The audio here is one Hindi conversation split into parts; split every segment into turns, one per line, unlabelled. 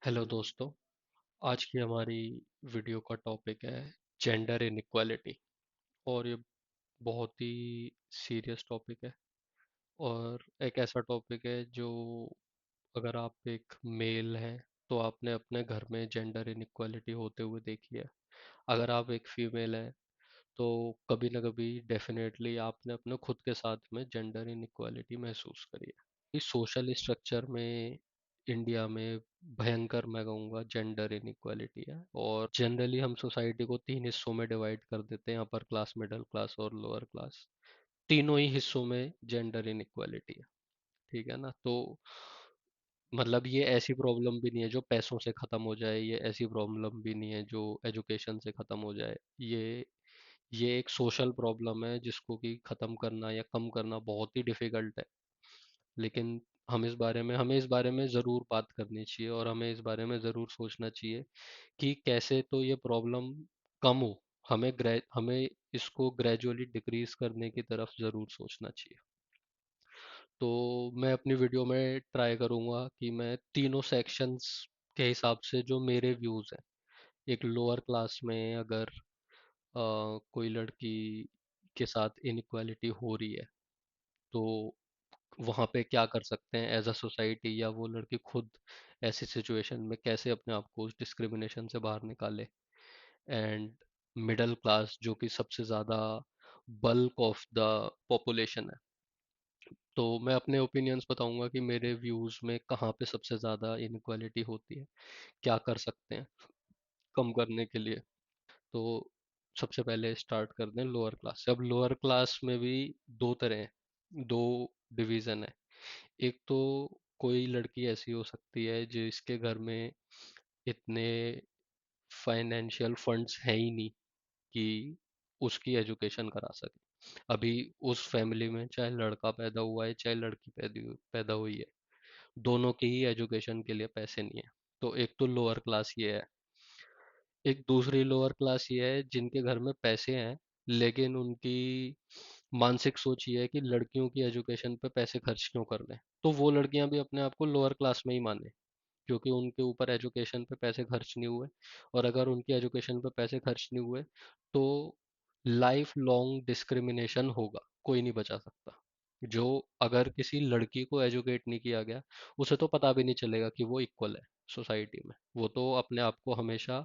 हेलो दोस्तों। आज की हमारी वीडियो का टॉपिक है जेंडर इनइक्वालिटी। और ये बहुत ही सीरियस टॉपिक है और एक ऐसा टॉपिक है जो अगर आप एक मेल हैं तो आपने अपने घर में जेंडर इनइक्वालिटी होते हुए देखी है। अगर आप एक फीमेल हैं तो कभी ना कभी डेफिनेटली आपने अपने खुद के साथ में जेंडर इनइक्वालिटी महसूस करी है। इस सोशल स्ट्रक्चर में इंडिया में भयंकर मैं कहूँगा जेंडर इनइक्वालिटी है। और जनरली हम सोसाइटी को तीन हिस्सों में डिवाइड कर देते हैं, अपर क्लास, मिडिल क्लास और लोअर क्लास। तीनों ही हिस्सों में जेंडर इनइक्वालिटी है। ठीक है ना? तो मतलब ये ऐसी प्रॉब्लम भी नहीं है जो पैसों से ख़त्म हो जाए, ये ऐसी प्रॉब्लम भी नहीं है जो एजुकेशन से ख़त्म हो जाए। ये एक सोशल प्रॉब्लम है जिसको कि ख़त्म करना या कम करना बहुत ही डिफ़िकल्ट है। लेकिन हमें इस बारे में ज़रूर बात करनी चाहिए और हमें इस बारे में ज़रूर सोचना चाहिए कि कैसे तो ये प्रॉब्लम कम हो। हमें इसको ग्रेजुअली डिक्रीज करने की तरफ ज़रूर सोचना चाहिए। तो मैं अपनी वीडियो में ट्राई करूँगा कि मैं तीनों सेक्शंस के हिसाब से जो मेरे व्यूज़ हैं, एक लोअर क्लास में अगर कोई लड़की के साथ इनइक्वालिटी हो रही है तो वहाँ पे क्या कर सकते हैं एज अ सोसाइटी, या वो लड़की खुद ऐसी सिचुएशन में कैसे अपने आप को उस डिस्क्रिमिनेशन से बाहर निकाले। एंड मिडिल क्लास जो कि सबसे ज़्यादा बल्क ऑफ द पॉपुलेशन है, तो मैं अपने ओपिनियंस बताऊंगा कि मेरे व्यूज़ में कहाँ पे सबसे ज़्यादा इनक्वालिटी होती है, क्या कर सकते हैं कम करने के लिए। तो सबसे पहले स्टार्ट कर दें लोअर क्लास से। अब लोअर क्लास में भी दो तरह हैं, दो डिवीज़न है। एक तो कोई लड़की ऐसी हो सकती है जिसके घर में इतने फाइनेंशियल फंड्स हैं ही नहीं कि उसकी एजुकेशन करा सके। अभी उस फैमिली में चाहे लड़का पैदा हुआ है चाहे लड़की पैदा हुई है, दोनों की ही एजुकेशन के लिए पैसे नहीं है। तो एक तो लोअर क्लास ये है। एक दूसरी लोअर क्लास ये है जिनके घर में पैसे हैं लेकिन उनकी मानसिक सोच ये है कि लड़कियों की एजुकेशन पे पैसे खर्च क्यों कर रहे हैं। तो वो लड़कियां भी अपने आप को लोअर क्लास में ही माने क्योंकि उनके ऊपर एजुकेशन पे पैसे खर्च नहीं हुए। और अगर उनकी एजुकेशन पे पैसे खर्च नहीं हुए तो लाइफ लॉन्ग डिस्क्रिमिनेशन होगा, कोई नहीं बचा सकता। जो अगर किसी लड़की को एजुकेट नहीं किया गया उसे तो पता भी नहीं चलेगा कि वो इक्वल है सोसाइटी में। वो तो अपने आप को हमेशा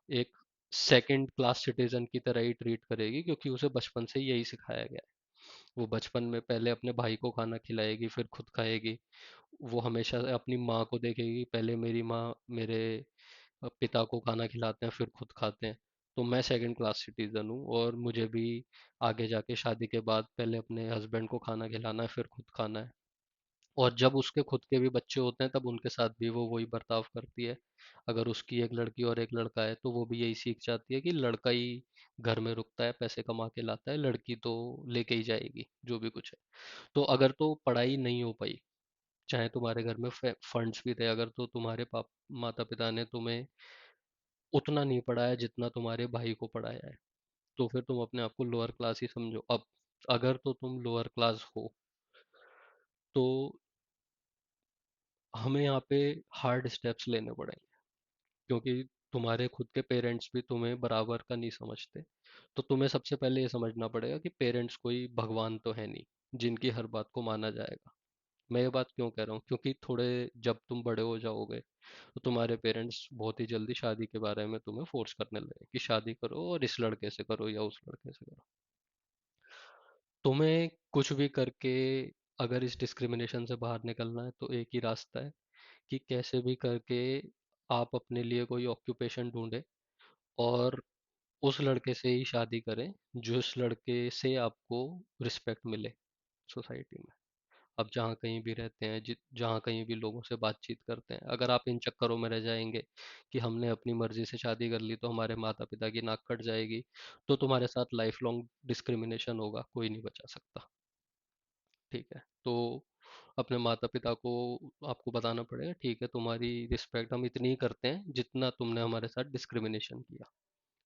एक सेकंड क्लास सिटीजन की तरह ही ट्रीट करेगी क्योंकि उसे बचपन से यही सिखाया गया है। वो बचपन में पहले अपने भाई को खाना खिलाएगी फिर खुद खाएगी। वो हमेशा अपनी माँ को देखेगी, पहले मेरी माँ मेरे पिता को खाना खिलाते हैं फिर खुद खाते हैं। तो मैं सेकंड क्लास सिटीजन हूँ और मुझे भी आगे जाके शादी के बाद पहले अपने हस्बैंड को खाना खिलाना है फिर खुद खाना है। और जब उसके खुद के भी बच्चे होते हैं तब उनके साथ भी वो वही बर्ताव करती है। अगर उसकी एक लड़की और एक लड़का है तो वो भी यही सीख जाती है कि लड़का ही घर में रुकता है, पैसे कमा के लाता है, लड़की तो लेके ही जाएगी जो भी कुछ है। तो अगर तो पढ़ाई नहीं हो पाई, चाहे तुम्हारे घर में फंड्स भी थे, अगर तो तुम्हारे पाप माता पिता ने तुम्हें उतना नहीं पढ़ाया जितना तुम्हारे भाई को पढ़ाया है, तो फिर तुम अपने आप को लोअर क्लास ही समझो। अब अगर तो तुम लोअर क्लास हो तो हमें यहाँ पे हार्ड स्टेप्स लेने पड़ेंगे क्योंकि तुम्हारे खुद के पेरेंट्स भी तुम्हें बराबर का नहीं समझते। तो तुम्हें सबसे पहले ये समझना पड़ेगा कि पेरेंट्स कोई भगवान तो है नहीं जिनकी हर बात को माना जाएगा। मैं ये बात क्यों कह रहा हूँ क्योंकि थोड़े जब तुम बड़े हो जाओगे तो तुम्हारे पेरेंट्स बहुत ही जल्दी शादी के बारे में तुम्हें फोर्स करने लगे कि शादी करो और इस लड़के से करो या उस लड़के से करो। तुम्हें कुछ भी करके अगर इस डिस्क्रिमिनेशन से बाहर निकलना है तो एक ही रास्ता है कि कैसे भी करके आप अपने लिए कोई ऑक्यूपेशन ढूंढें और उस लड़के से ही शादी करें जिस लड़के से आपको रिस्पेक्ट मिले सोसाइटी में। आप जहाँ कहीं भी रहते हैं, जहाँ कहीं भी लोगों से बातचीत करते हैं, अगर आप इन चक्करों में रह जाएंगे कि हमने अपनी मर्जी से शादी कर ली तो हमारे माता पिता की नाक कट जाएगी, तो तुम्हारे साथ लाइफ लॉन्ग डिस्क्रिमिनेशन होगा, कोई नहीं बचा सकता। ठीक है? तो अपने माता पिता को आपको बताना पड़ेगा, ठीक है तुम्हारी रिस्पेक्ट हम इतनी ही करते हैं जितना तुमने हमारे साथ डिस्क्रिमिनेशन किया।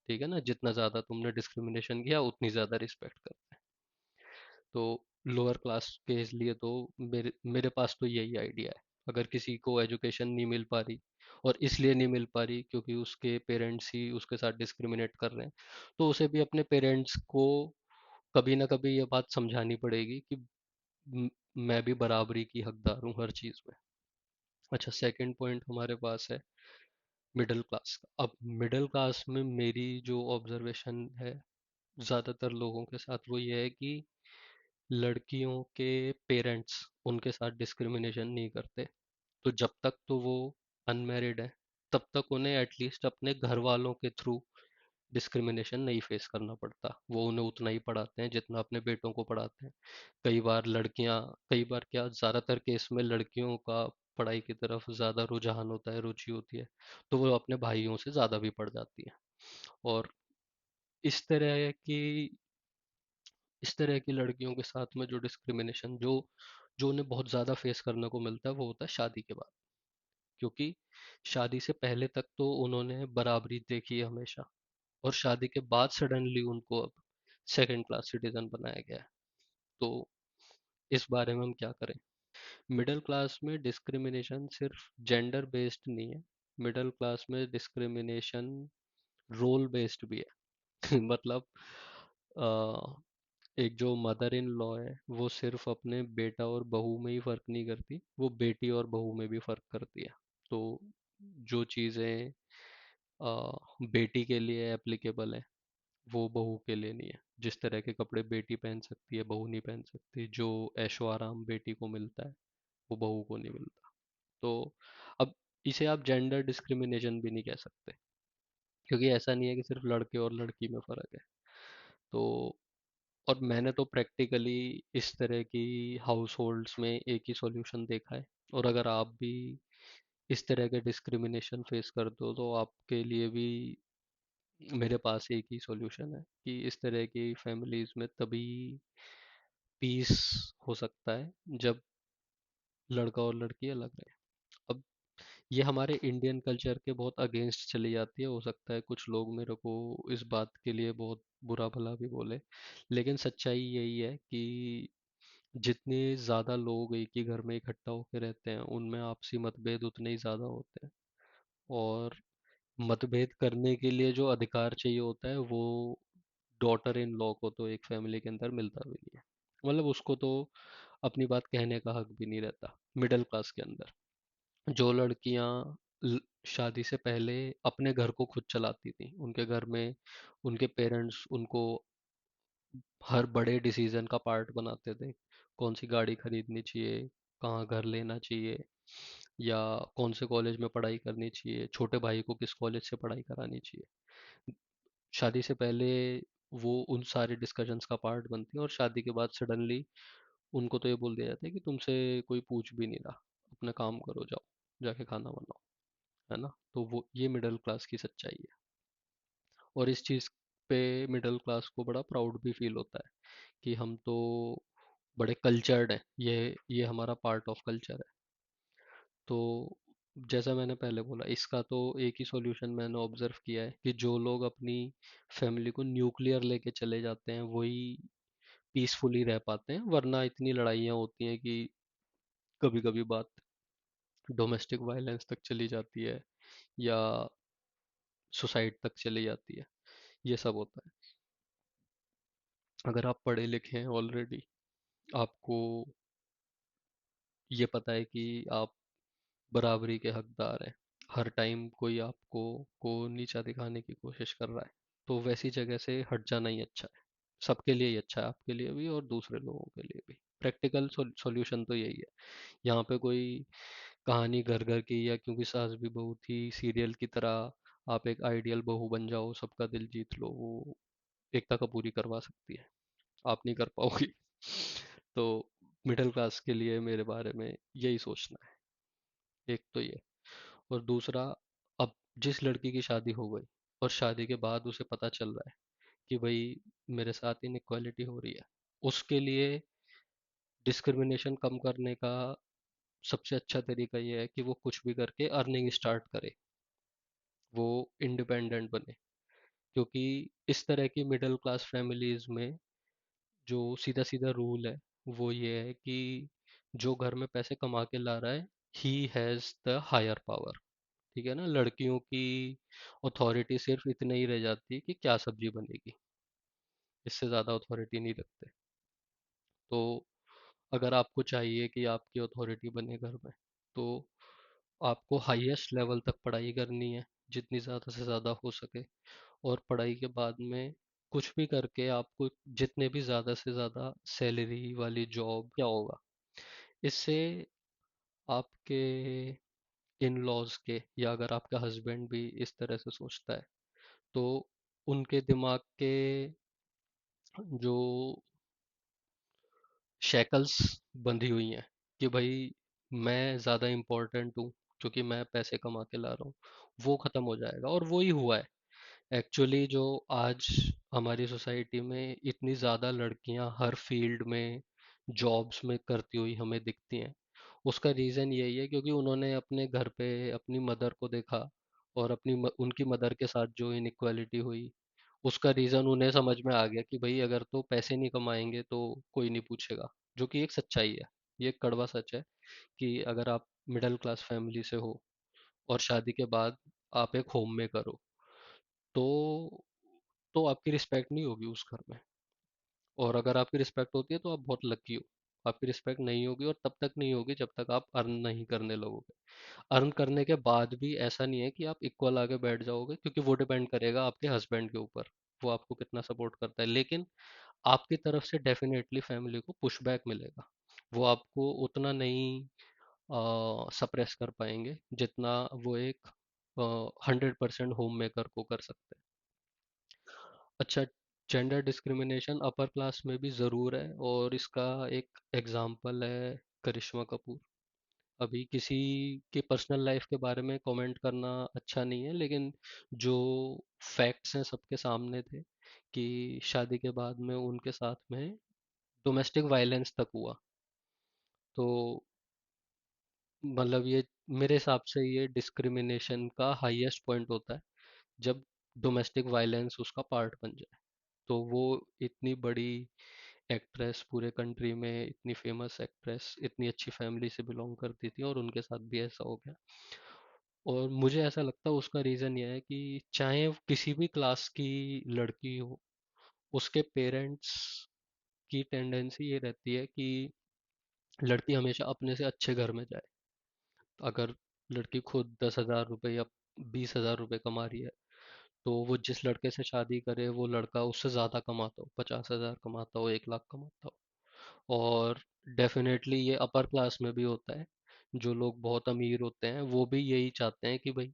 ठीक है ना? जितना ज़्यादा तुमने डिस्क्रिमिनेशन किया उतनी ज़्यादा रिस्पेक्ट करते हैं। तो लोअर क्लास के लिए तो मेरे मेरे पास तो यही आइडिया है। अगर किसी को एजुकेशन नहीं मिल पा रही, और इसलिए नहीं मिल पा रही क्योंकि उसके पेरेंट्स ही उसके साथ डिस्क्रिमिनेट कर रहे हैं, तो उसे भी अपने पेरेंट्स को कभी ना कभी ये बात समझानी पड़ेगी कि म- मैं भी बराबरी की हकदार हूँ हर चीज़ में। अच्छा, सेकंड पॉइंट हमारे पास है मिडिल क्लास का। अब मिडिल क्लास में मेरी जो ऑब्जर्वेशन है ज़्यादातर लोगों के साथ, वो ये है कि लड़कियों के पेरेंट्स उनके साथ डिस्क्रिमिनेशन नहीं करते। तो जब तक तो वो अनमैरिड है, तब तक उन्हें एटलीस्ट अपने घर वालों के थ्रू डिस्क्रिमिनेशन नहीं फेस करना पड़ता। वो उन्हें उतना ही पढ़ाते हैं जितना अपने बेटों को पढ़ाते हैं। कई बार लड़कियां, कई बार क्या, ज़्यादातर केस में लड़कियों का पढ़ाई की तरफ ज़्यादा रुझान होता है, रुचि होती है, तो वो अपने भाइयों से ज़्यादा भी पढ़ जाती है। और इस तरह की इस तरह की लड़कियों के साथ में जो डिस्क्रिमिनेशन जो जो उन्हें बहुत ज़्यादा फेस करने को मिलता है, वो होता है शादी के बाद। क्योंकि शादी से पहले तक तो उन्होंने बराबरी देखी है हमेशा, और शादी के बाद सडनली उनको अब सेकंड क्लास सिटीजन बनाया गया है। तो इस बारे में हम क्या करें? मिडिल क्लास में डिस्क्रिमिनेशन सिर्फ जेंडर बेस्ड नहीं है। मिडिल क्लास में डिस्क्रिमिनेशन रोल बेस्ड भी है। मतलब अ, एक जो मदर इन लॉ है, वो सिर्फ अपने बेटा और बहू में ही फर्क नहीं करती, वो बेटी और बहू में भी फर्क करती है। तो जो चीज़ें बेटी के लिए एप्लीकेबल है, वो बहू के लिए नहीं है। जिस तरह के कपड़े बेटी पहन सकती है, बहू नहीं पहन सकती। जो ऐशो आराम बेटी को मिलता है, वो बहू को नहीं मिलता। तो अब इसे आप जेंडर डिस्क्रिमिनेशन भी नहीं कह सकते, क्योंकि ऐसा नहीं है कि सिर्फ लड़के और लड़की में फर्क है। तो और मैंने तो प्रैक्टिकली इस तरह की हाउस होल्ड्स में एक ही सॉल्यूशन देखा है। और अगर आप भी इस तरह के डिस्क्रिमिनेशन फेस करते हो, तो आपके लिए भी मेरे पास एक ही सॉल्यूशन है कि इस तरह की फैमिलीज में तभी पीस हो सकता है जब लड़का और लड़की अलग रहे। अब ये हमारे इंडियन कल्चर के बहुत अगेंस्ट चली जाती है। हो सकता है कुछ लोग मेरे को इस बात के लिए बहुत बुरा भला भी बोले, लेकिन सच्चाई यही है कि जितने ज़्यादा लोग एक ही घर में इकट्ठा होकर रहते हैं, उनमें आपसी मतभेद उतने ही ज़्यादा होते हैं। और मतभेद करने के लिए जो अधिकार चाहिए होता है, वो डॉटर इन लॉ को तो एक फैमिली के अंदर मिलता भी नहीं है। मतलब उसको तो अपनी बात कहने का हक भी नहीं रहता मिडिल क्लास के अंदर। जो लड़कियां शादी से पहले अपने घर को खुद चलाती थी, उनके घर में उनके पेरेंट्स उनको हर बड़े डिसीजन का पार्ट बनाते थे। कौन सी गाड़ी खरीदनी चाहिए, कहाँ घर लेना चाहिए, या कौन से कॉलेज में पढ़ाई करनी चाहिए, छोटे भाई को किस कॉलेज से पढ़ाई करानी चाहिए। शादी से पहले वो उन सारे डिस्कशंस का पार्ट बनती है, और शादी के बाद सडनली उनको तो ये बोल दिया जाता है कि तुमसे कोई पूछ भी नहीं रहा, अपना काम करो, जाओ जाके खाना बनाओ। है ना? तो वो ये मिडिल क्लास की सच्चाई है। और इस चीज़ पे मिडिल क्लास को बड़ा प्राउड भी फील होता है कि हम तो बड़े कल्चर्ड हैं, ये हमारा पार्ट ऑफ कल्चर है। तो जैसा मैंने पहले बोला, इसका तो एक ही सॉल्यूशन मैंने ऑब्जर्व किया है कि जो लोग अपनी फैमिली को न्यूक्लियर लेके चले जाते हैं, वही पीसफुली रह पाते हैं। वरना इतनी लड़ाइयाँ होती हैं कि कभी कभी बात डोमेस्टिक वायलेंस तक चली जाती है, या सुसाइड तक चली जाती है। ये सब होता है। अगर आप पढ़े लिखे हैं ऑलरेडी, आपको ये पता है कि आप बराबरी के हकदार हैं। हर टाइम कोई आपको को नीचा दिखाने की कोशिश कर रहा है, तो वैसी जगह से हट जाना ही अच्छा है। सबके लिए ही अच्छा है, आपके लिए भी और दूसरे लोगों के लिए भी। प्रैक्टिकल सॉल्यूशन तो यही है। यहाँ पे कोई कहानी घर घर की, या क्योंकि सास भी बहू थी सीरियल की तरह आप एक आइडियल बहू बन जाओ, सबका दिल जीत लो, वो एकता कपूरी करवा सकती है, आप नहीं कर पाओगे। तो मिडिल क्लास के लिए मेरे बारे में यही सोचना है। एक तो ये, और दूसरा, अब जिस लड़की की शादी हो गई और शादी के बाद उसे पता चल रहा है कि भाई मेरे साथ इनइक्वालिटी हो रही है, उसके लिए डिस्क्रिमिनेशन कम करने का सबसे अच्छा तरीका ये है कि वो कुछ भी करके अर्निंग स्टार्ट करे, वो इंडिपेंडेंट बने। क्योंकि इस तरह की मिडिल क्लास फैमिलीज में जो सीधा सीधा रूल है, वो ये है कि जो घर में पैसे कमा के ला रहा है, he has the higher power. ठीक है ना, लड़कियों की अथॉरिटी सिर्फ इतने ही रह जाती है कि क्या सब्जी बनेगी, इससे ज़्यादा अथॉरिटी नहीं रखते। तो अगर आपको चाहिए कि आपकी अथॉरिटी बने घर में, तो आपको हाईएस्ट लेवल तक पढ़ाई करनी है, जितनी ज़्यादा से ज़्यादा हो सके। और पढ़ाई के बाद में कुछ भी करके आपको जितने भी ज़्यादा से ज़्यादा सैलरी वाली जॉब क्या होगा, इससे आपके इन लॉज के, या अगर आपका हस्बैंड भी इस तरह से सोचता है, तो उनके दिमाग के जो शैकल्स बंधी हुई हैं कि भाई मैं ज़्यादा इम्पोर्टेंट हूँ क्योंकि मैं पैसे कमा के ला रहा हूँ, वो ख़त्म हो जाएगा। और वो ही हुआ है एक्चुअली। जो आज हमारी सोसाइटी में इतनी ज़्यादा लड़कियां हर फील्ड में जॉब्स में करती हुई हमें दिखती हैं, उसका रीज़न यही है क्योंकि उन्होंने अपने घर पे अपनी मदर को देखा, और उनकी मदर के साथ जो इनइक्वालिटी हुई, उसका रीज़न उन्हें समझ में आ गया कि भाई अगर तो पैसे नहीं कमाएंगे तो कोई नहीं पूछेगा। जो कि एक सच्चाई है, ये एक कड़वा सच है कि अगर आप मिडिल क्लास फैमिली से हो और शादी के बाद आप एक होम मेकर हो, तो आपकी रिस्पेक्ट नहीं होगी उस घर में। और अगर आपकी रिस्पेक्ट होती है तो आप बहुत लकी हो। आपकी रिस्पेक्ट नहीं होगी, और तब तक नहीं होगी जब तक आप अर्न नहीं करने लगोगे। अर्न करने के बाद भी ऐसा नहीं है कि आप इक्वल आगे बैठ जाओगे, क्योंकि वो डिपेंड करेगा आपके हस्बैंड के ऊपर, वो आपको कितना सपोर्ट करता है। लेकिन आपकी तरफ से डेफिनेटली फैमिली को पुशबैक मिलेगा। वो आपको उतना नहीं सप्रेस कर पाएंगे जितना वो एक 100% होम मेकर को कर सकते हैं। अच्छा, जेंडर डिस्क्रिमिनेशन अपर क्लास में भी ज़रूर है, और इसका एक एग्जाम्पल है करिश्मा कपूर। अभी किसी के पर्सनल लाइफ के बारे में कमेंट करना अच्छा नहीं है, लेकिन जो फैक्ट्स हैं सबके सामने थे कि शादी के बाद में उनके साथ में डोमेस्टिक वायलेंस तक हुआ। तो मतलब ये, मेरे हिसाब से ये डिस्क्रिमिनेशन का हाईएस्ट पॉइंट होता है जब डोमेस्टिक वायलेंस उसका पार्ट बन जाए। तो वो इतनी बड़ी एक्ट्रेस, पूरे कंट्री में इतनी फेमस एक्ट्रेस, इतनी अच्छी फैमिली से बिलोंग करती थी, और उनके साथ भी ऐसा हो गया। और मुझे ऐसा लगता है उसका रीज़न ये है कि चाहे वो किसी भी क्लास की लड़की हो, उसके पेरेंट्स की टेंडेंसी ये रहती है कि लड़की हमेशा अपने से अच्छे घर में जाए। अगर लड़की खुद 10,000 रुपये या 20,000 रुपये कमा रही है, तो वो जिस लड़के से शादी करे वो लड़का उससे ज़्यादा कमाता हो, 50,000 कमाता हो, 1 लाख कमाता हो। और डेफिनेटली ये अपर क्लास में भी होता है। जो लोग बहुत अमीर होते हैं वो भी यही चाहते हैं कि भाई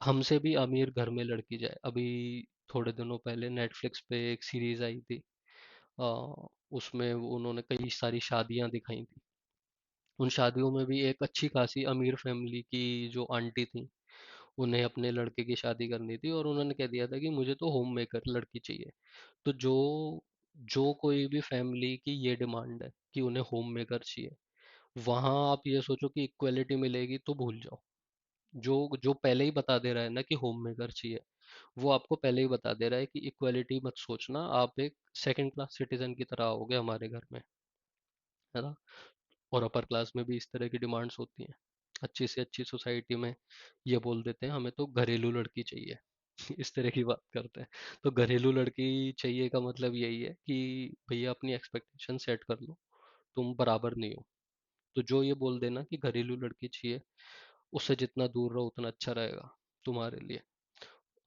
हमसे भी अमीर घर में लड़की जाए। अभी थोड़े दिनों पहले नेटफ्लिक्स पे एक सीरीज आई थी, आ, उसमें उन्होंने कई सारी शादियां दिखाई थी। उन शादियों में भी एक अच्छी खासी अमीर फैमिली की जो आंटी थी, उन्हें अपने लड़के की शादी करनी थी, और उन्होंने कह दिया था कि मुझे तो होम मेकर लड़की चाहिए। तो जो जो कोई भी फैमिली की ये डिमांड है कि उन्हें होम मेकर चाहिए, वहां आप ये सोचो कि इक्वेलिटी मिलेगी तो भूल जाओ। जो जो पहले ही बता दे रहा है ना कि होम मेकर चाहिए, वो आपको पहले ही बता दे रहा है कि इक्वेलिटी मत सोचना, आप एक सेकंड क्लास सिटीजन की तरह आओगे हमारे घर में, है ना। और अपर क्लास में भी इस तरह की डिमांड्स होती हैं। अच्छी से अच्छी सोसाइटी में ये बोल देते हैं हमें तो घरेलू लड़की चाहिए। इस तरह की बात करते हैं। तो घरेलू लड़की चाहिए का मतलब यही है कि भैया अपनी एक्सपेक्टेशन सेट कर लो, तुम बराबर नहीं हो। तो जो ये बोल देना कि घरेलू लड़की चाहिए, उससे जितना दूर रहो उतना अच्छा रहेगा तुम्हारे लिए।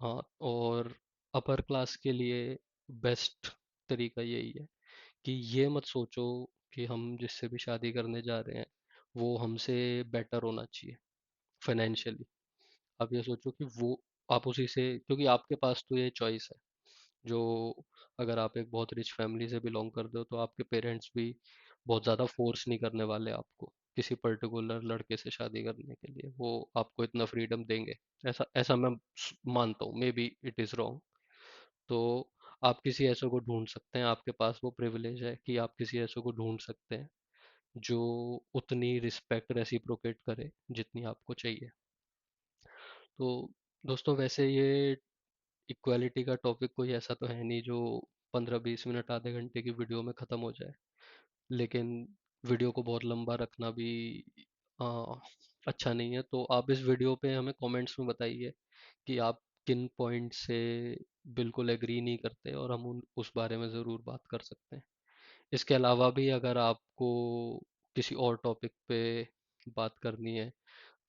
हाँ, और अपर क्लास के लिए बेस्ट तरीका यही है कि ये मत सोचो कि हम जिससे भी शादी करने जा रहे हैं वो हमसे बेटर होना चाहिए फाइनेंशियली। आप ये सोचो कि वो, आप उसी से, क्योंकि आपके पास तो ये चॉइस है। जो, अगर आप एक बहुत रिच फैमिली से बिलोंग करते हो तो आपके पेरेंट्स भी बहुत ज़्यादा फोर्स नहीं करने वाले आपको किसी पर्टिकुलर लड़के से शादी करने के लिए, वो आपको इतना फ्रीडम देंगे। ऐसा ऐसा मैं मानता हूँ, may be it is wrong. तो आप किसी ऐसे को ढूंढ सकते हैं, आपके पास वो प्रिविलेज है कि आप किसी ऐसे को ढूंढ सकते हैं जो उतनी रिस्पेक्ट रेसिप्रोकेट करे जितनी आपको चाहिए। तो दोस्तों, वैसे ये इक्वालिटी का टॉपिक कोई ऐसा तो है नहीं जो 15-20 मिनट आधे घंटे की वीडियो में ख़त्म हो जाए। लेकिन वीडियो को बहुत लंबा रखना भी अ, अच्छा नहीं है, तो आप इस वीडियो पे हमें कमेंट्स में बताइए कि आप किन पॉइंट से बिल्कुल एग्री नहीं करते, और हम उस बारे में ज़रूर बात कर सकते हैं। इसके अलावा भी अगर आपको किसी और टॉपिक पे बात करनी है,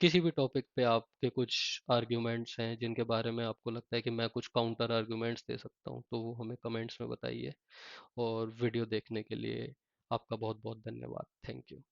किसी भी टॉपिक पे आपके कुछ आर्ग्यूमेंट्स हैं जिनके बारे में आपको लगता है कि मैं कुछ काउंटर आर्ग्यूमेंट्स दे सकता हूँ, तो वो हमें कमेंट्स में बताइए। और वीडियो देखने के लिए आपका बहुत बहुत धन्यवाद। Thank you.